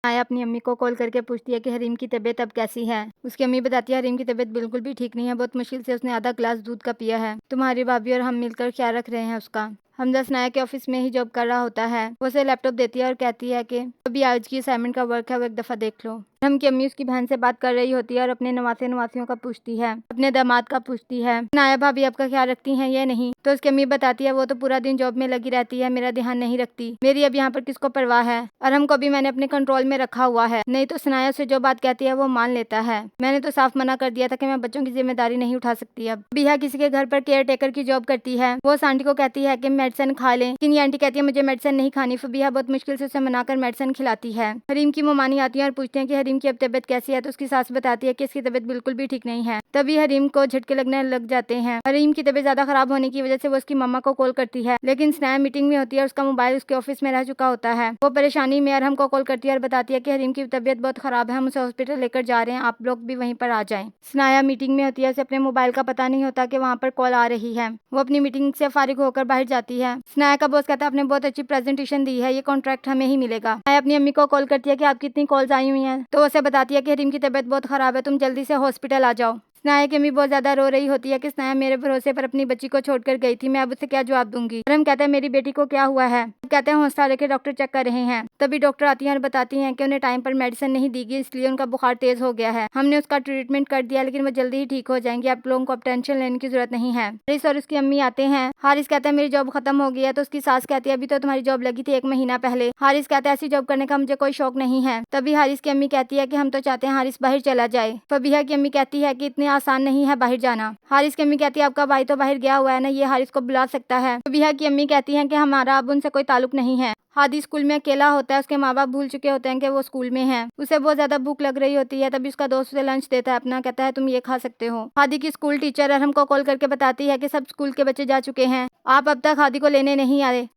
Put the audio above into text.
आया अपनी अम्मी को कॉल करके पूछती है कि हरीम की तबीयत अब कैसी है। उसकी अम्मी बताती है हरीम की तबीयत बिल्कुल भी ठीक नहीं है, बहुत मुश्किल से उसने आधा ग्लास दूध का पिया है। तुम्हारी भाभी और हम मिलकर ख्याल रख रहे हैं उसका। हमजा सनाया के ऑफिस में ही जॉब कर रहा होता है। वो उसे लैपटॉप देती है और कहती है कि अभी आज की असाइनमेंट का वर्क है, वो एक दफ़ा देख लो। हम की अम्मी उसकी बहन से बात कर रही होती है और अपने नवासे नवासियों का पूछती है, अपने दामाद का पूछती है नाया भाभी आपका ख्याल रखती हैं या नहीं। तो उसकी अम्मी बताती है वो तो पूरा दिन जॉब में लगी रहती है, मेरा ध्यान नहीं रखती, मेरी अब यहाँ पर किसको परवाह है। और हमको भी मैंने अपने कंट्रोल में रखा हुआ है, नहीं तो सनाया से जो बात कहती है वो मान लेता है। मैंने तो साफ मना कर दिया था कि मैं बच्चों की जिम्मेदारी नहीं उठा सकती। अब बिहा किसी के घर पर केयर टेकर की जॉब करती है। वो उस आंटी को कहती है कि मेडिसिन खा लें, लेकिन ये आंटी कहती है मुझे मेडिसिन नहीं खानी। फबीहा बहुत मुश्किल से उसे मनाकर मेडिसिन खिलाती है। हरीम की ममानी आती है और पूछते हैं कि हरीम की अब तबीयत कैसी है। तो उसकी सास बताती है कि इसकी तबीयत बिल्कुल भी ठीक नहीं है। तभी हरीम को झटके लगने लग जाते हैं। हरीम की तबीयत ज्यादा खराब होने की वजह से वो उसकी मम्मा को कॉल करती है, लेकिन स्नेहा मीटिंग में होती है और उसका मोबाइल उसके ऑफिस में रह चुका होता है। वो परेशानी में अरहम को कॉल करती है और बताती है कि हरीम की तबीयत बहुत खराब है, हम उसे हॉस्पिटल लेकर जा रहे हैं, आप लोग भी वहीं पर आ जाएं। स्नेहा मीटिंग में होती है, उसे अपने मोबाइल का पता नहीं होता कि वहाँ पर कॉल आ रही है। वो अपनी मीटिंग से फारिग होकर बाहर जाती है। स्नेहा का बॉस कहता है आपने बहुत अच्छी प्रेजेंटेशन दी है, ये कॉन्ट्रैक्ट हमें ही मिलेगा। स्नेहा अपनी अम्मी को कॉल करती है कि आपकी इतनी कॉल्स आई हुई हैं, तो उसे बताती है कि हरीम की तबीयत बहुत खराब है, तुम जल्दी से हॉस्पिटल आ जाओ। स्नेहा की अम्मी बहुत ज्यादा रो रही होती है कि स्नेहा मेरे भरोसे पर अपनी बच्ची को छोड़कर गई थी, मैं अब उसे क्या जवाब दूंगी। हम कहते हैं मेरी बेटी को क्या हुआ है। कहते हैं हौसला लेकर डॉक्टर चेक कर रहे हैं। तभी डॉक्टर आती हैं और बताती हैं कि उन्हें टाइम पर मेडिसिन नहीं दी गई, इसलिए उनका बुखार तेज हो गया है। हमने उसका ट्रीटमेंट कर दिया, लेकिन वो जल्दी ही ठीक हो जाएंगे, आप लोगों को अब टेंशन लेने की जरूरत नहीं है। हारिस और उसकी अम्मी आते हैं। हारिस कहता है मेरी जॉब खत्म हो गई है। तो उसकी सास कहती है अभी तो तुम्हारी जॉब लगी थी 1 महीना पहले। हारिस कहता है ऐसी जॉब करने का मुझे कोई शौक नहीं है। तभी हारिस की अम्मी कहती है कि हम तो चाहते हैं हारिस बाहर चला जाए। फबीहा की अम्मी कहती है कि इतने आसान नहीं है बाहर जाना। हारिस की अम्मी कहती है आपका भाई तो बाहर गया हुआ है ना, ये हारिस को बुला सकता है। फबीहा की अम्मी कहती है कि हमारा अब उनसे कोई ताल्लुक नहीं है। हादी स्कूल में अकेला होता है, उसके माँ बाप भूल चुके होते हैं कि वो स्कूल में है। उसे बहुत ज्यादा भूख लग रही होती है, तभी उसका दोस्त उसे लंच देता है अपना, कहता है तुम ये खा सकते हो। हादी की स्कूल टीचर अरहम को कॉल करके बताती है कि सब स्कूल के बच्चे जा चुके हैं, आप अब तक हादी को लेने नहीं आए।